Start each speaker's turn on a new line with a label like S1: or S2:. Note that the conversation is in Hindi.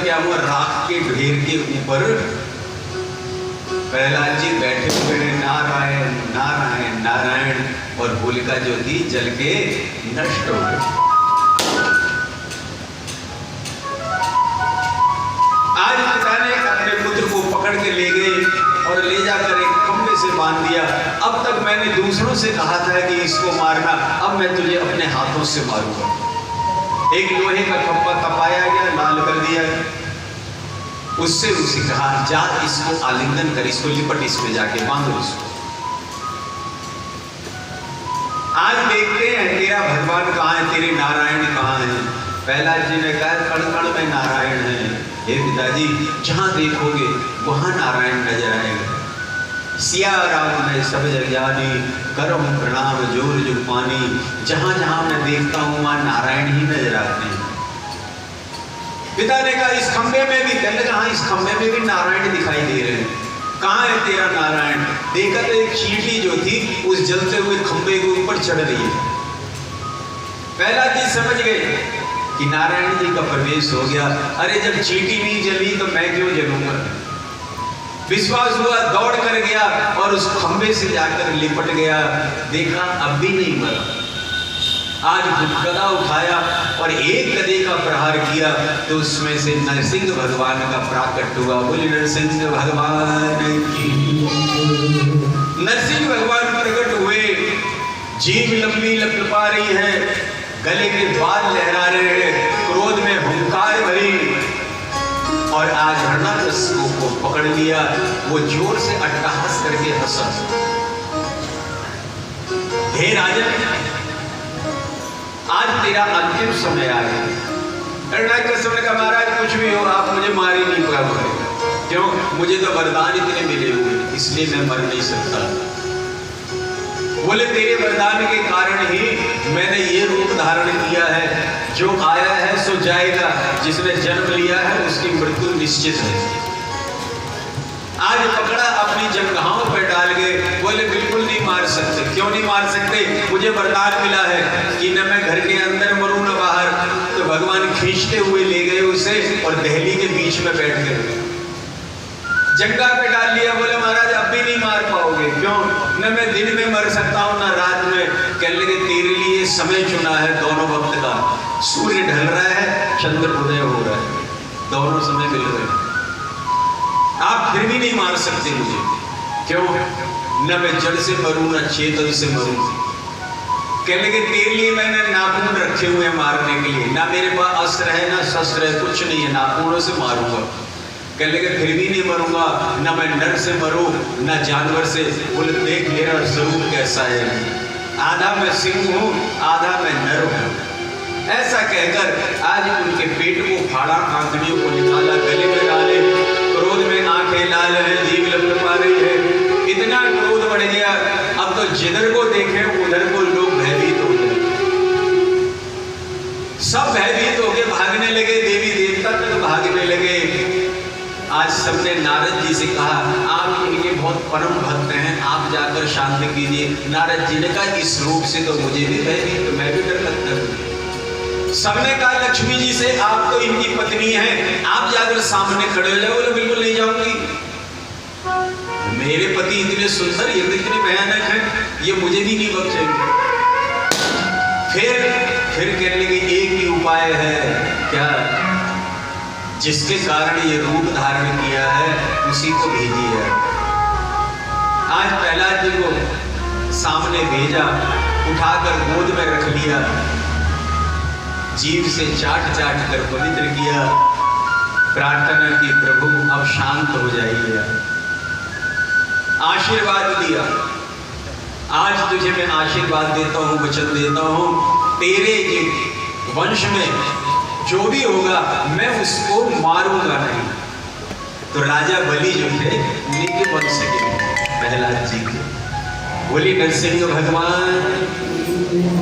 S1: क्या हुआ, राख के ढेर के ऊपर प्रहलाद जी बैठे हुए हैं, नारायण नारायण नारायण, और होलिका जो थी जल के नष्ट हो गई। आज पिता ने अपने पुत्र को पकड़ के ले गए और ले जाकर एक खंभे से बांध दिया। अब तक मैंने दूसरों से कहा था कि इसको मारना, अब मैं तुझे अपने हाथों से मारूंगा। एक लोहे का खंभा तपाया गया, लाल कर दिया। उससे उसे कहा, जा इसको आलिंगन कर, इसको लिपट, इसमें जाके बांधो इसको। आज देखते हैं तेरा भगवान कहाँ है, तेरे नारायण कहाँ है। प्रहलाद जी ने कहा, कण कण में नारायण है। हे पिताजी, जहां देखोगे वहां नारायण नजर आएगा। सिया राम में सब जग जानी, करम प्रणाम जोर जुग पानी। जहां जहां मैं देखता हूं वहां नारायण ही नजर आते हैं। पिता ने कहा, इस खंबे में भी, कहने लगा हाँ, इस खंबे में भी नारायण दिखाई दे रहे हैं। कहाँ है तेरा नारायण? देखा तो एक चींटी जो थी उस जलते हुए खंबे के ऊपर चढ़ रही है। प्रहलाद जी समझ गए कि नारायण जी का प्रवेश हो गया। अरे जब चींटी नहीं जली तो मैं क्यों जलूंगा। विश्वास हुआ, दौड़ कर गया और उस खंबे से जाकर लिपट गया। देखा अब भी नहीं मरा। आज गदा उठाया और एक गदे का प्रहार किया तो उसमें से नरसिंह भगवान का प्राकट हुआ। बोले नरसिंह भगवान की। नरसिंह भगवान प्रकट हुए, जीभ लंबी लपलपा रही है, गले के बाल लहरा रहे हैं, क्रोध में हुंकार भरी, और आज हिरण्यकश्यप को पकड़ लिया। वो जोर से अट्टहास करके हंसा। हे राजन, आज तेरा अंतिम समय आ गया। हिरण्यकश्यप ने कहा, महाराज कुछ भी हो, आप मुझे मार ही नहीं पाओगे। क्यों? मुझे तो वरदान इतने मिले हुए, इसलिए मैं मर नहीं सकता। बोले तेरे वरदान के कारण ही मैंने ये रूप धारण किया है। जो आया है सो जाएगा, जिसने जन्म लिया है उसकी मृत्यु निश्चित है। आज पकड़ा, अपनी जंघाओं पर डाल गए। बोले बिल्कुल नहीं मार सकते। क्यों नहीं मार सकते? मुझे वरदान मिला है कि न मैं घर के अंदर मरूं न बाहर। तो भगवान खींचते हुए ले गए उसे और दहली के बीच में बैठ गए, जंघा पे डाल लिया। बोले महाराज अब भी नहीं मार पाओगे। क्यों? न मैं दिन में मर सकता हूँ न रात में। कहने लगे तेरे लिए समय चुना है दोनों वक्त का। सूर्य ढल रहा है, चंद्र उदय हो रहा है, दोनों समय मिल रहे हैं। आप फिर भी नहीं मार सकते मुझे। क्यों? न मैं जड़ से मरूं न चेतन से मरूं। कहने लगे तेरे लिए मैंने नाखून रखे हुए मारने के लिए। ना मेरे पास अस्त्र है ना शस्त्र है, कुछ नहीं है, नाखूनों से मारूंगा। कहने लगे फिर भी नहीं मरूंगा, ना मैं नर से मरूं ना जानवर से। बोले देख मेरा स्वरूप कैसा है, आधा मैं सिंह हूं आधा मैं नर हूं। ऐसा कहकर आज उनके पेट को फाड़ा, आंखड़ियों को निकाला, गले में डाले। क्रोध में आंखें लाल है, जीभ लपलपा रही है। इतना क्रोध बढ़ गया, अब तो जिधर को देखे उधर को लोग भयभीत हो गए। सब भयभीत हो गए, भागने लगे, देवी देवता तक भागने लगे। आज सबने नारद जी से कहा, आप इनके बहुत परम भक्त हैं, आप जाकर शांति कीजिए। नारद जी ने कहा, इस रूप से तो मुझे भी भयभीत, तो मैं भी डर लगता हूँ। सबने कहा लक्ष्मी जी से, आप तो इनकी पत्नी हैं, आप जाकर सामने खड़े हो जाओ। बोले बिल्कुल नहीं जाऊंगी, मेरे पति इतने सुंदर, ये इतने भयानक हैं, ये मुझे भी नहीं बख्शेंगे। फिर कहने लगे एक ही उपाय है। क्या? जिसके कारण ये रूप धारण किया है उसी को भेजिए। आज प्रहलाद जी को सामने भेजा, उठाकर गोद में रख लिया, जीभ से चाट चाट कर पवित्र किया, प्रार्थना की प्रभु अब शांत हो जाइए। आशीर्वाद दिया, आज तुझे मैं आशीर्वाद देता हूँ, वचन देता हूँ, तेरे वंश में जो भी होगा मैं उसको मारूंगा नहीं। तो राजा बलि जो थे उन्हीं के वंश के प्रहलाद जी के। बोली नरसिंह भगवान